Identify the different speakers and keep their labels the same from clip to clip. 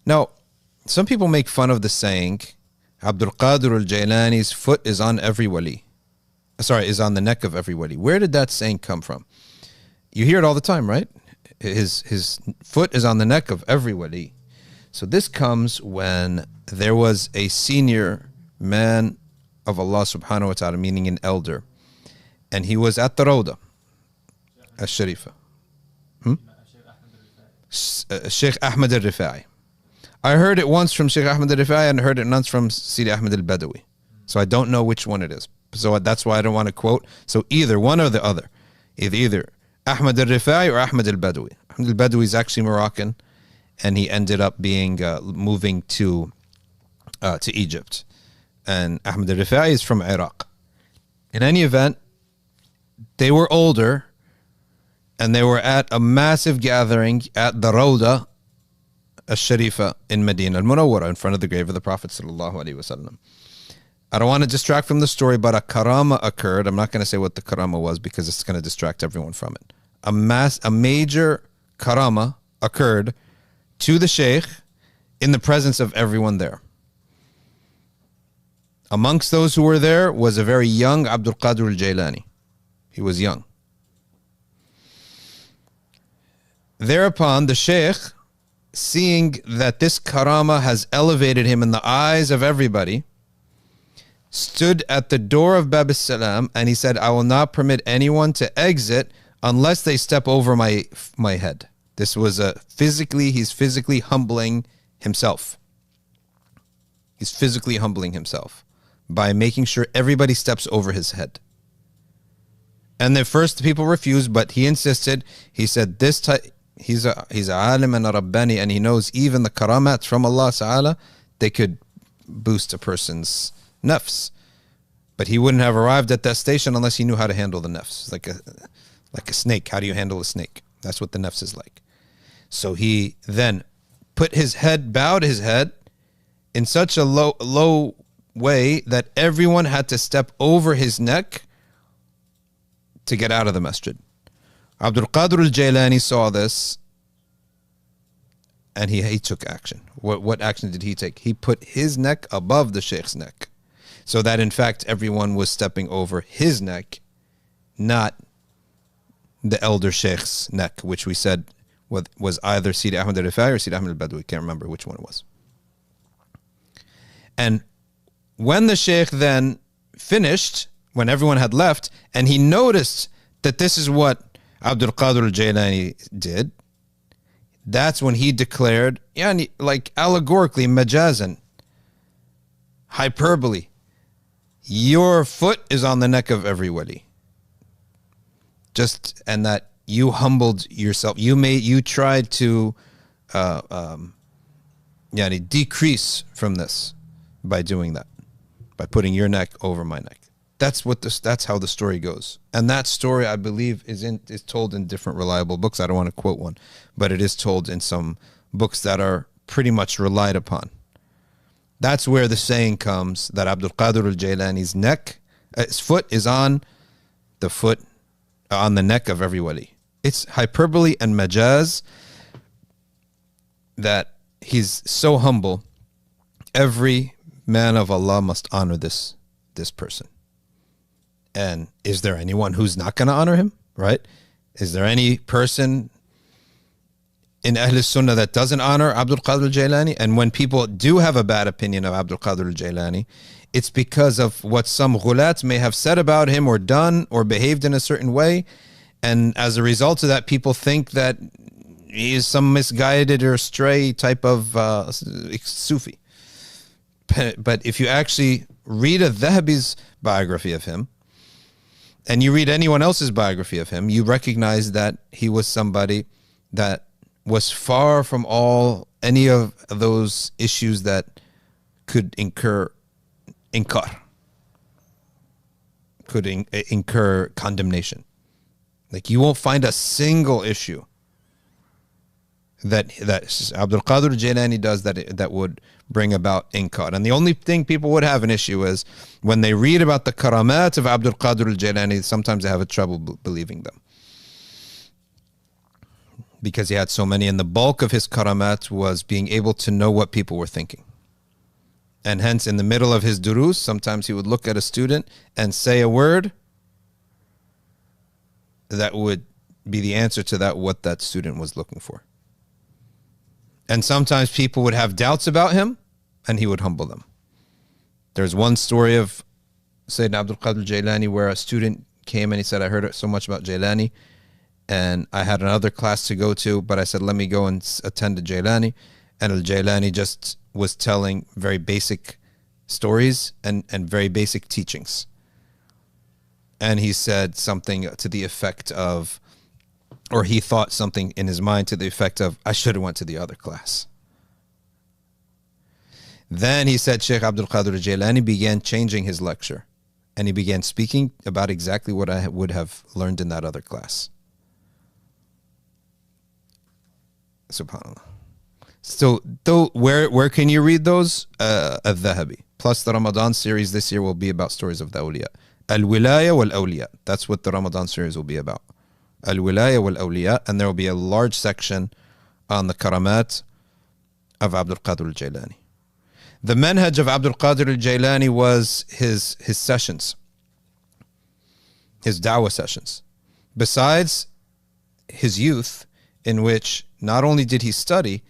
Speaker 1: Now, some people make fun of the saying, Abdul Qadir al-Jilani's foot is on every wali. Sorry, is on the neck of every wali. Where did that saying come from? You hear it all the time, right? His foot is on the neck of every wali. So this comes when there was a senior man of Allah subhanahu wa ta'ala, meaning an elder, and he was at the Rawda al-Sharifa. Shaykh Ahmed al-Rifai. I heard it once from Shaykh Ahmed al-Rifai and heard it once from Sidi Ahmed al-Badawi. So I don't know which one it is. So that's why I don't want to quote. So either one or the other. Either Ahmed al-Rifai or Ahmed al-Badawi. Ahmed al-Badawi is actually Moroccan, and he ended up being moving to Egypt. And Ahmed al-Rifai is from Iraq. In any event, they were older, and they were at a massive gathering at the Rawda al-Sharifa in Medina al-Munawwara, in front of the grave of the Prophet sallallahu alaihi wasallam. I don't want to distract from the story, but a karama occurred. I'm not going to say what the karama was because it's going to distract everyone from it. A major karama occurred to the sheikh in the presence of everyone there. Amongst those who were there was a very young Abdul Qadir al-Jilani. He was young. Thereupon, the sheikh, seeing that this karama has elevated him in the eyes of everybody, stood at the door of Bab al-Salam and he said, I will not permit anyone to exit unless they step over my head. This was he's physically humbling himself. He's physically humbling himself by making sure everybody steps over his head. And at first the people refused, but he insisted. He said he's a alim and a rabbani, and he knows even the karamat from Allah Ta'ala, they could boost a person's nafs. But he wouldn't have arrived at that station unless he knew how to handle the nafs. Like a snake. How do you handle a snake? That's what the nafs is like. So he then bowed his head in such a low way that everyone had to step over his neck to get out of the masjid. Abdul Qadir al-Jilani saw this and he took action. What action did he take? He put his neck above the sheikh's neck, so that in fact everyone was stepping over his neck, not the elder sheikh's neck, which we said was either Sidi Ahmed al-Rifai or Sidi Ahmed al-Badawi. Can't remember which one it was. And when the sheikh then finished, when everyone had left, and he noticed that this is what Abdul Qadir al-Jilani did, that's when he declared, like allegorically, majazan, hyperbole, your foot is on the neck of every wali. And that you humbled yourself. You tried to decrease from this by doing that, by putting your neck over my neck. That's how the story goes. And that story, I believe, is told in different reliable books. I don't want to quote one, but it is told in some books that are pretty much relied upon. That's where the saying comes that Abdul Qadir al-Jilani's his foot is on the neck of every wali. It's hyperbole and majaz, that he's so humble. Every man of Allah must honor this person. And is there anyone who's not going to honor him, right? Is there any person in Ahl Sunnah that doesn't honor Abdul Qadir al-Jilani? And when people do have a bad opinion of Abdul Qadir al-Jilani, it's because of what some ghulat may have said about him or done or behaved in a certain way. And as a result of that, people think that he is some misguided or stray type of Sufi. But if you actually read a Dhahabi's biography of him, and you read anyone else's biography of him, you recognize that he was somebody that was far from any of those issues that could incur condemnation. Like, you won't find a single issue that Abdul Qadir al-Jilani does that would bring about inkar. And the only thing people would have an issue is when they read about the karamat of Abdul Qadir al-Jilani, sometimes they have a trouble believing them. because he had so many. And the bulk of his karamat was being able to know what people were thinking. And hence, in the middle of his durus, sometimes he would look at a student and say a word that would be the answer to that, what that student was looking for. And sometimes people would have doubts about him, and he would humble them. There's one story of Sayyidina Abdul Qadir Gilani where a student came and he said, I heard so much about Gilani, and I had another class to go to, but I said, let me go and attend the Gilani. And Al-Gilani just was telling very basic stories and very basic teachings. And he said something to the effect of, or he thought something in his mind to the effect of, I should have went to the other class. Then he said Shaykh Abdul Qadir Gilani began changing his lecture, and he began speaking about exactly what I would have learned in that other class. Subhanallah. So, though, where can you read those? Al-Dhahabi. Plus, the Ramadan series this year will be about stories of the awliya. Al-Wilaya wal-Awliya. That's what the Ramadan series will be about. Al-Wilaya wal-Awliya. And there will be a large section on the karamat of Abdul Qadir al-Gilani. The manhaj of Abdul Qadir al-Gilani was his sessions, his da'wah sessions. Besides his youth, in which not only did he study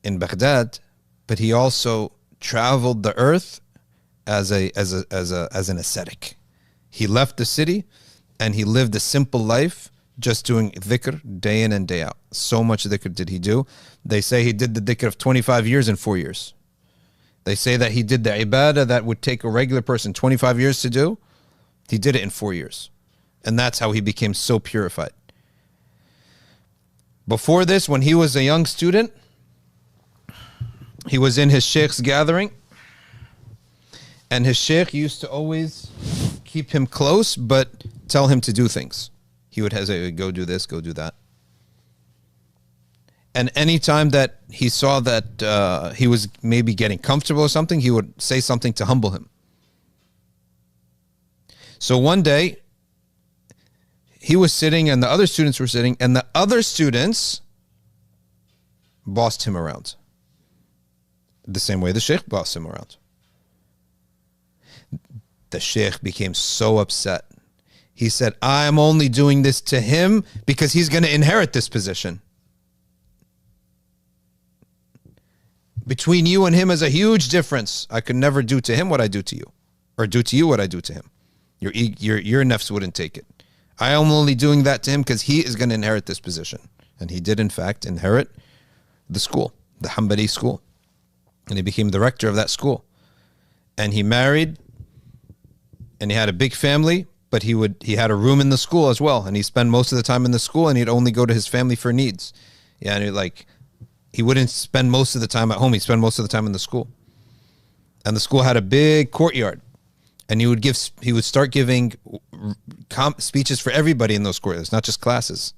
Speaker 1: in Baghdad, but he also traveled the earth as an ascetic. He left the city and he lived a simple life, just doing dhikr day in and day out. So much dhikr did he do. They say he did the dhikr of 25 years in 4 years. They say that he did the ibadah that would take a regular person 25 years to do. He did it in 4 years. And that's how he became so purified. Before this, when he was a young student, he was in his shaykh's gathering, and his shaykh used to always keep him close but tell him to do things. He would hesitate, go do this, go do that. And any time that he saw that he was maybe getting comfortable or something, he would say something to humble him. So one day, he was sitting and the other students were sitting, and the other students bossed him around. The same way the shaykh bossed him around. The shaykh became so upset. He said, I am only doing this to him because he's going to inherit this position. Between you and him is a huge difference. I could never do to him what I do to you, or do to you what I do to him. Your nafs wouldn't take it. I am only doing that to him because he is going to inherit this position. And he did, in fact, inherit the school, the Hanbali school. And he became the rector of that school. And he married, and he had a big family, but he had a room in the school as well. And he spent most of the time in the school, and he'd only go to his family for needs. Yeah, and he wouldn't spend most of the time at home. He'd spend most of the time in the school. And the school had a big courtyard. And he would start giving speeches for everybody in those courtyards, not just classes.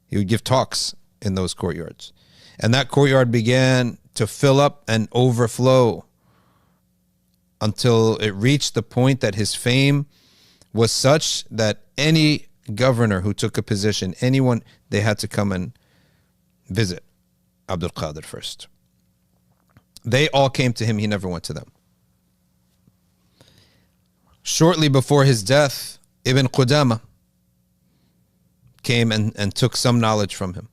Speaker 1: He would give talks in those courtyards. And that courtyard began to fill up and overflow until it reached the point that his fame was such that any governor who took a position, anyone, they had to come and visit Abdul Qadir first. They all came to him. He never went to them. Shortly before his death, Ibn Qudama came and took some knowledge from him.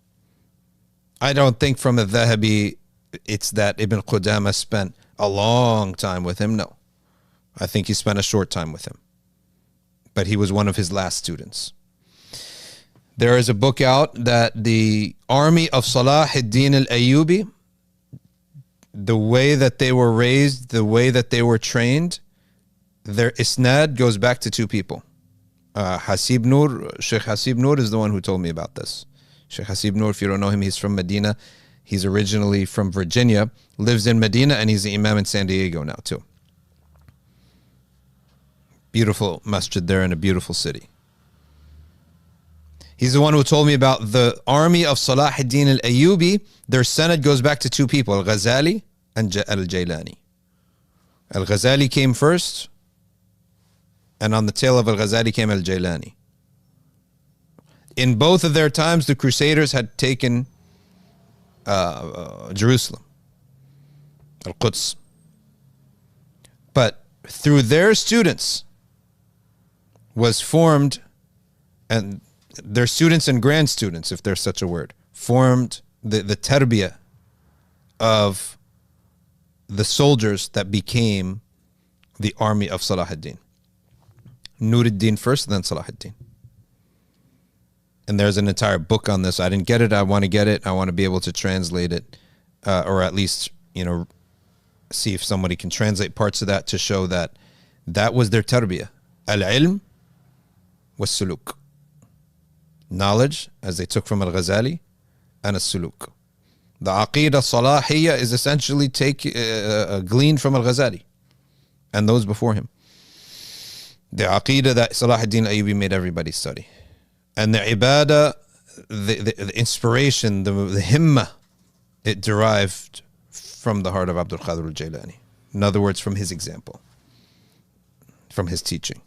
Speaker 1: I don't think from Al-Dhahabi it's that Ibn Qudama spent a long time with him. No. I think he spent a short time with him. But he was one of his last students. There is a book out that the army of Salahuddin al-Ayyubi, the way that they were raised, the way that they were trained, their isnad goes back to two people. Hasib Nur, Shaykh Hasib Nur is the one who told me about this. Shaykh Hasib Nur, if you don't know him, he's from Medina. He's originally from Virginia, lives in Medina, and he's the imam in San Diego now too. Beautiful masjid there in a beautiful city. He's the one who told me about the army of Salahuddin al-Ayyubi. Their sanad goes back to two people, Al-Ghazali and Al-Gilani. Al-Ghazali came first, and on the tail of Al-Ghazali came Al-Gilani. in both of their times, the Crusaders had taken Jerusalem, Al-Quds. But through their students was formed, and their students and grand students, if there's such a word, formed the tarbiyah of the soldiers that became the army of Salahuddin. Nuruddin first, then Salahuddin. And there's an entire book on this. I didn't get it. I want to get it. I want to be able to translate it, or at least, see if somebody can translate parts of that to show that that was their tarbiyah. Al-ilm was suluk. Knowledge, as they took from Al-Ghazali, and as-suluk. The aqidah salahiyya is essentially gleaned from Al-Ghazali and those before him. The aqidah that Salahuddin Ayyubi made everybody study. And the ibadah, the inspiration, the himmah, it derived from the heart of Abdul Qadir al-Jilani. In other words, from his example, from his teaching.